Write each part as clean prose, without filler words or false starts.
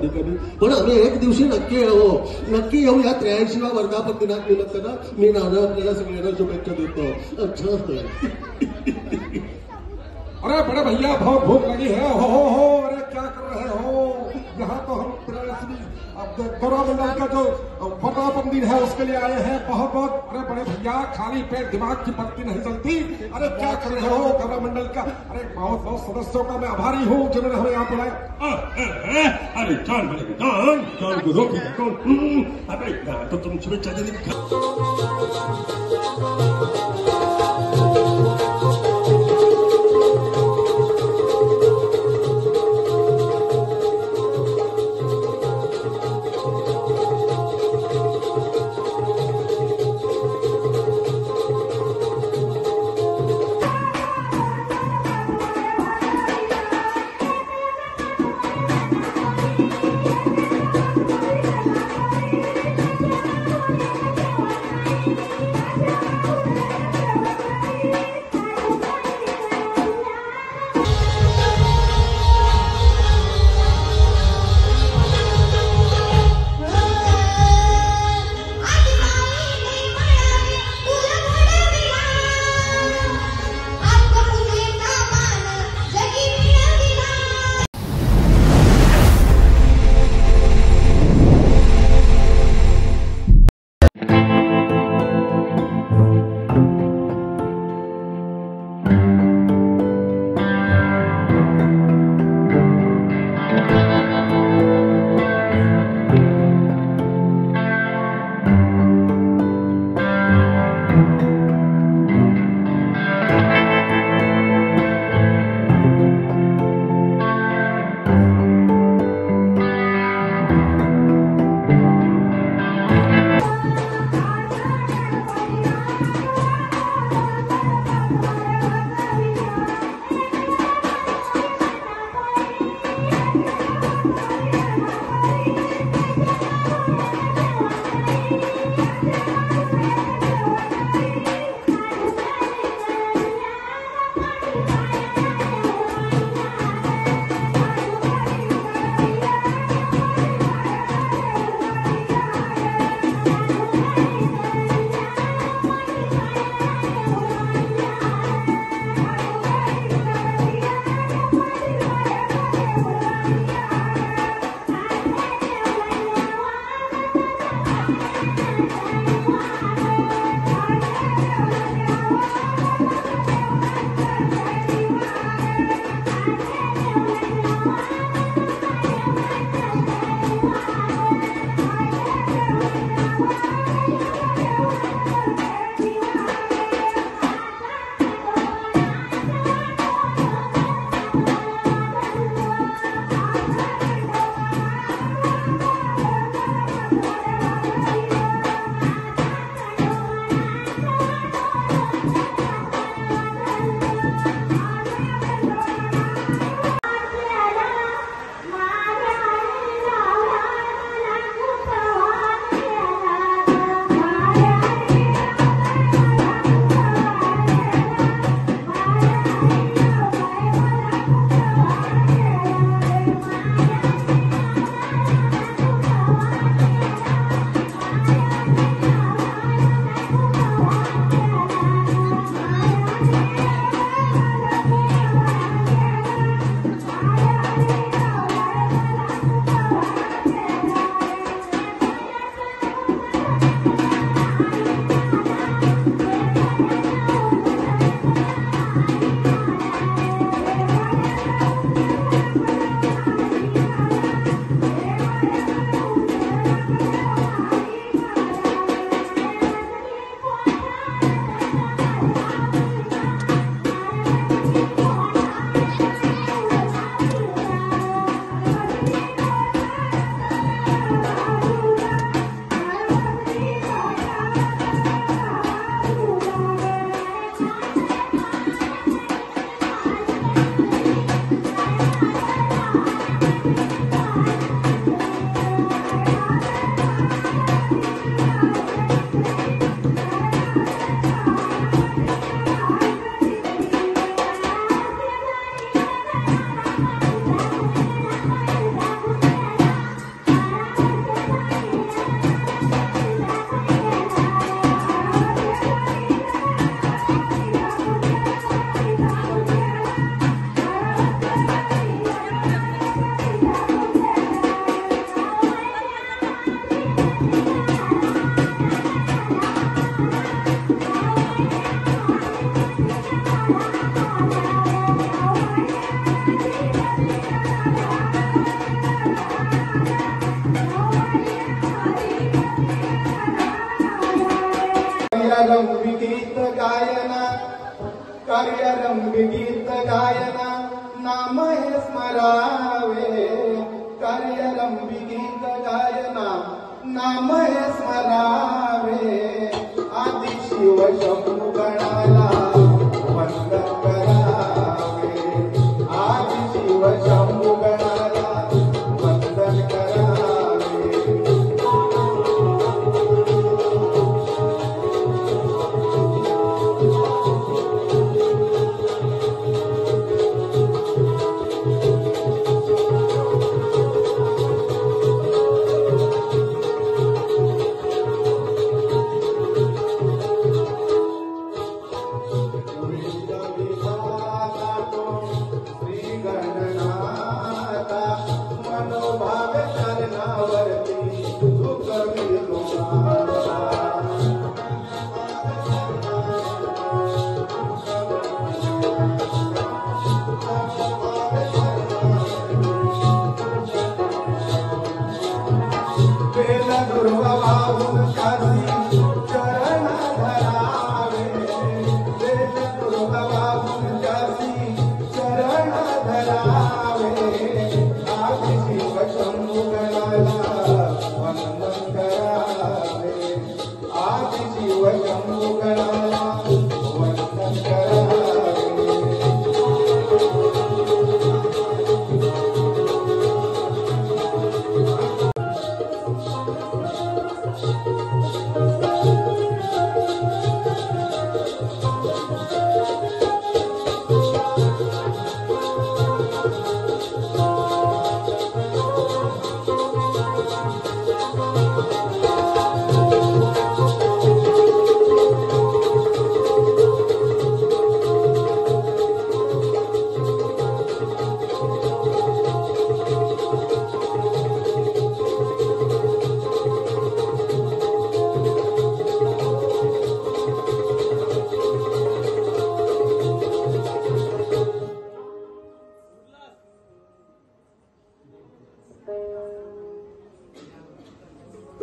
ठिकाणी. पण आम्ही एक दिवशी नक्की येऊ या 83व्या वर्धापन दिनानिमित्त ना. मी नाना आपल्याला सगळ्यांना शुभेच्छा देतो. अच्छा. अरे बड़े भैया बहुत भूख लगी है. हो अरे क्या कर रहे हो. यहाँ तो हम कोरोमंडल का जो वर्धापन दिन है उसके लिए आए हैं. बहुत अरे बड़े भैया खाली पेट दिमाग की बत्ती नहीं चलती. अरे क्या कर रहे हो कोरोमंडल का. अरे बहुत सदस्यों का मैं आभारी हूँ जिन्होंने हमें यहाँ बुलाया. अरे जान बनेगी जान को रोकेगा कौन. अरे तो तुम शुभेच्छा देने गायना कार्यरंभी गीत गायना नाम हे स्मरावे कार्यरंभी गीत गायना नाम हे स्मरावे आदि शिव शंभू गणाला वंदन करावे आदि शिव शंभू गणाला वंदन करावे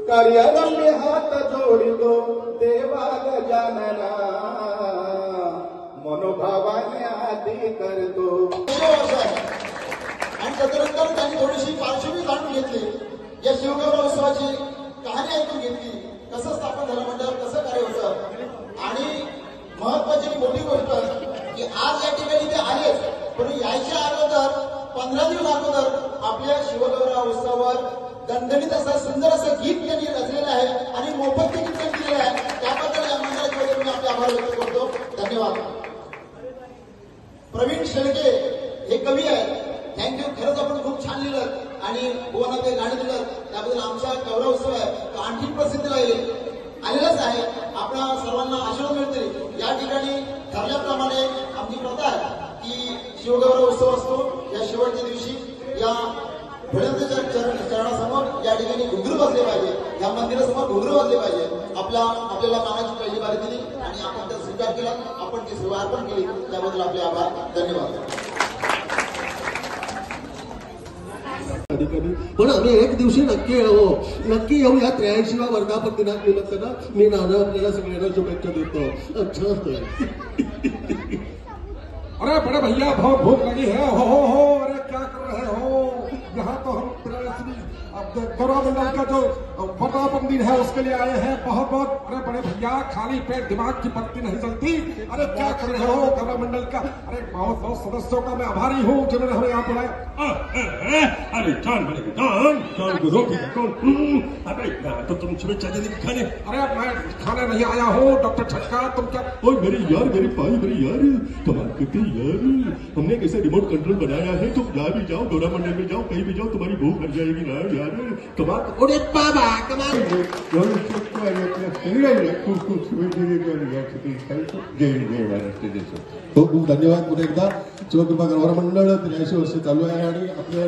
कार्यारंभी हात जोडितो देवा गजानना मनोभावाने आधी करतो आणि त्याच्यानंतर त्यांनी थोडीशी पार्श्वभूमी जाणून घेतली या शिवगौरव उत्सवाची कहाणी ऐकून घेतली कसं स्थापन झालं मंडळ कसं कार्य होतं आणि महत्वाची मोठी गोष्ट की आज या ठिकाणी ते आलेच पण यायच्या अगोदर 15 दिवस अगोदर आपल्या शिवगौरव उत्सवावर दणदणीत असं सुंदर असं गीत त्यांनी रचलेलं आहे आणि मोफत गीत त्यांनी दिलेलं आहे त्याबद्दल या मंडळाच्या वतीने मी आपले आभार व्यक्त करतो धन्यवाद. प्रवीण शेळके हे कवी आहेत थँक्यू खरंच आपण खूप छान लिहिलं आणि भुवनात ते गाणं दिलं त्याबद्दल आमचा गौरव उत्सव आहे तो आणखी प्रसिद्धीला येईल आलेलाच आहे. आपल्या सर्वांना आशीर्वाद मिळतील. या ठिकाणी ठरल्याप्रमाणे आमची प्रथा आहे की शिवगौरव उत्सव असतो या शेवटच्या दिवशी या भोलेनाथाच्या चरणासमोर या ठिकाणी घुंगरू वाजले पाहिजे या मंदिरासमोर घुंगरू वाजले पाहिजे. आपल्याला मानाची पहिली बारी दिली आणि आपण त्याचा स्वीकार केला आपण ती सेवा अर्पण केली त्याबद्दल आपले आभार धन्यवाद. पण आम्ही एक दिवशी नक्की येऊ या 83व्या वर्धापन दिनानिमित्त ना मी नाना आपल्याला सगळ्यांना शुभेच्छा देतो. अच्छा अरे बड़े भैया बहुत भूख लगी है हो अरे क्या कर रहे हो यहाँ तो हम गौरवमंडल का जो वर्धापन दिन है उसके लिए आए हैं बहुत बहुत. अरे बड़े भैया खाली पेट दिमाग की बत्ती नहीं चलती. अरे क्या कर रहे हो गौरवमंडल का. अरे बहुत सदस्यों का मैं आभारी हूँ जिन्होंने हमें यहाँ बुलाया. अरे जान को रोकी कौन. अरे तो तुम शुभेच्छा देने के खाने. अरे मैं खाने नहीं आया हूँ डॉक्टर छटका तुम क्या. ओए मेरे भाई मेरे यार कमाल करते यार. हमने कैसे रिमोट कंट्रोल बनाया है तुम जहाँ भी जाओ गौरवमंडल में जाओ कहीं भी जाओ तुम्हारी भूख लग जाएगी ना यार. कमाल. उडे बाबा कमाल. खूप खूप धन्यवाद. पुन्हा एकदा शिवकृपा गौरवमंडळ 83 वर्ष चालू आहे आणि आपल्या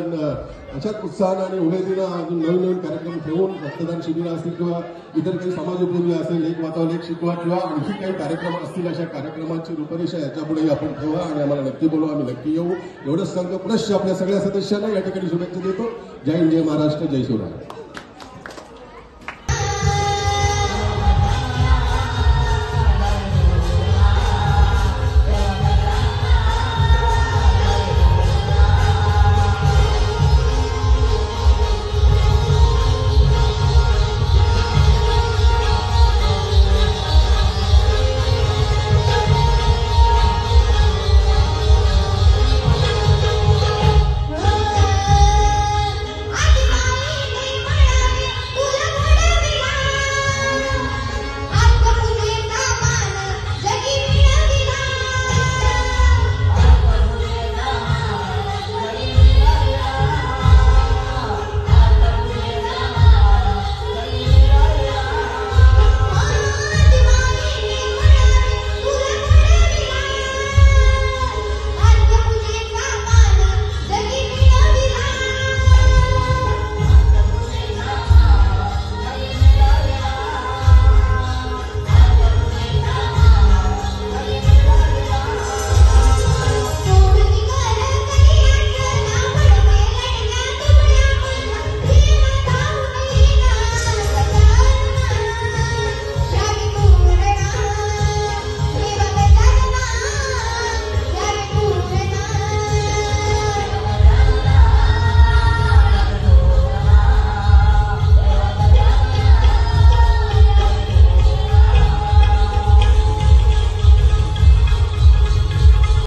अशाच उत्साहानं आणि उमेदीनं अजून नवीन कार्यक्रम ठेवून रक्तदान शिबिर असतील किंवा इतर काही समाजोपयोगी असेल लेख वाचावा लेख शिकवा किंवा आणखी काही कार्यक्रम असतील अशा कार्यक्रमांची रूपरेषा याच्यापुढेही आपण ठेवा आणि आम्हाला नक्की बोलवा आम्ही नक्की येऊ एवढंच सांगतो. पुनश्च आपल्या सगळ्या सदस्यांना या ठिकाणी शुभेच्छा देतो. जय हिंद जय महाराष्ट्र जय शिवराय.